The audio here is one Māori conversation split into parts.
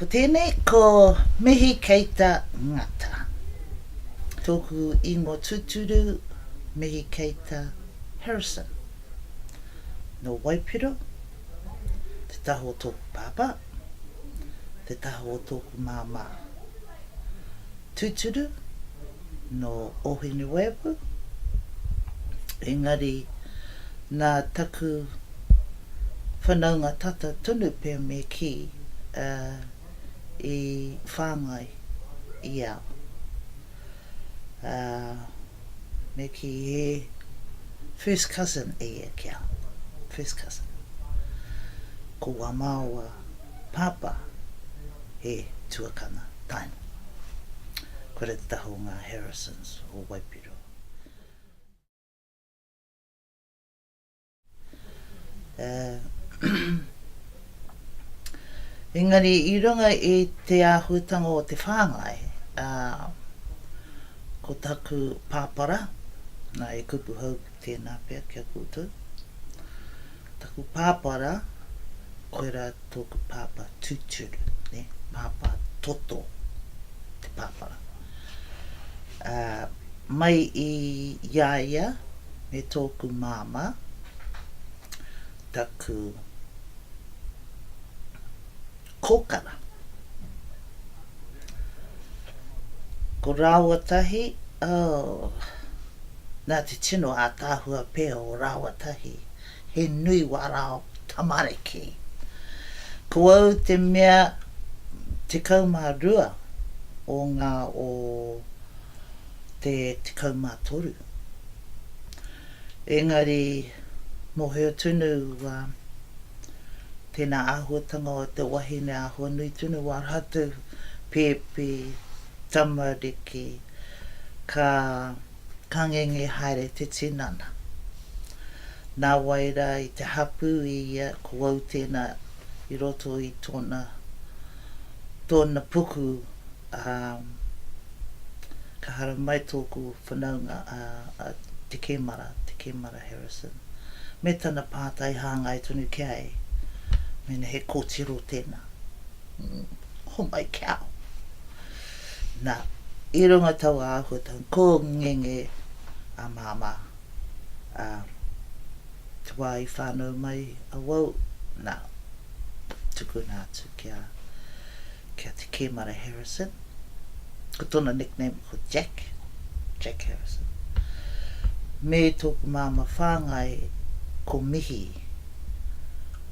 Ko tēnei ko Mihi Keita Ngata. Tōku ingo tuturu Mihi Keita Harrison. No Waipiro, te taho o tōku pāpā, te taho o tōku māmā. Tuturu no ohine weapu, engari nā taku whanaunga tata tunu pēr me ki I whāngai I au. Me ki he first cousin e kia. First cousin. Ko wa maua pāpā he tuakana taino. Kore te taho ngā Harrisons o Waipiro. Engari, I runga I te āhuatanga o te whāngai, ko taku Pāpārā, nā e kupu hau tēnā pēr kia koutou. Taku Pāpārā, koera tōku pāpā tuturu, ne? Pāpā toto, te Pāpārā. Mai I Whaea, me tōku māma, taku Kōkārā. Ko rāwatahi, nā te tino a tāhua pēo o rāwatahi, he nui warao tamariki. Ko au te mea te kaumārua o ngā o te kaumātoru. Engari, mo heo tunu tēnā āhuatanga o te wahine āhua nui tunu warhatu pepe, tamariki, ka kangenge haere te tinana. Nā waira I te hapu ia ko au tēnā I roto I tōna puku ka hara mai tōku whanaunga te Kēmara Harrison. Me tana pātai hāngai tunu kiai. Mena he kōtiro tēnā. Ho mai kiao. Nā, I runga tau āhuatanga, ko ngenge a māma. Te wā I whānau mai a wau. Nā, tuku nātu kia te Kēmara Harrison. Ko tōna nickname ko Jack Harrison. Me tōku māma whāngai ko Mihi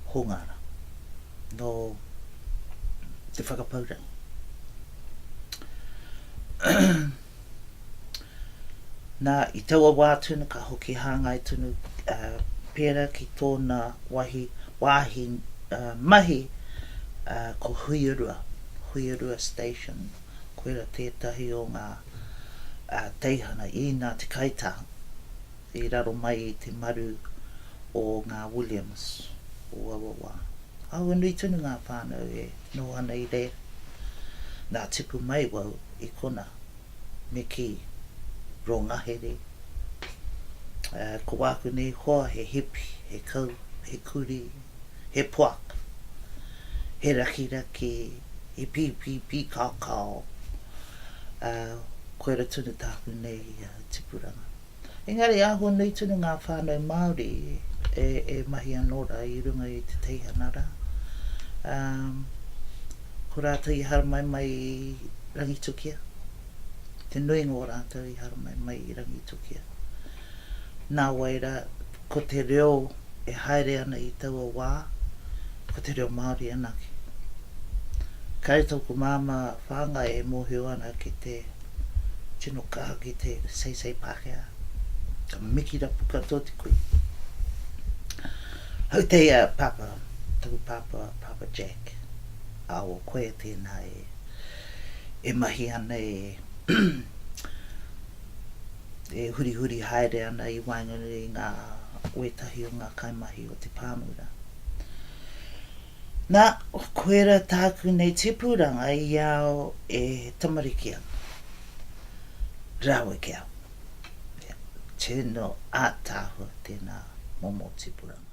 Hongara. No te whakapauranga. Nā I taua wā tunu ka hoki hāngai tunu pēra ki tōna wāhi mahi ko Huirua Station. Koera tētahi o ngā teihana I nā te kaitanga. I raro mai I te maru o ngā Williams o Awawa. Aua nui tunu ngā whānau no ana I re. Nā tipu mai wau I kona me ki rongahere. Ko wāku nei hoa he hipi, he kau, he kuri, he puak, he rakiraki, he pi kākao. Koera tunu tāku nei tipuranga. Engari ahua nui tunu ngā whānau Māori e mahi anora I runga I te teihanara. Ko rātou I haramai mai I rangitukia. Te nui ngō rātou I haramai mai I rangitukia. Nā waira, ko te reo e haere ana I taua wā, ko te reo Māori anaki. Kai tōku māma whāngai e mōhio ana ki te tino kaha ki te seisei Pākehā. Ka miki rapu katoa te kui. Hau te papa, taku papa Jack. Awa koe tēnā e mahi ana e huri haere ana I waingana I ngā uetahi o ngā kaimahi o te pāmura. Nā, koera tāku nei tipuranga I au e tamariki ana. Rawe ki au. Tēnō ātāhua tēnā momo tipuranga.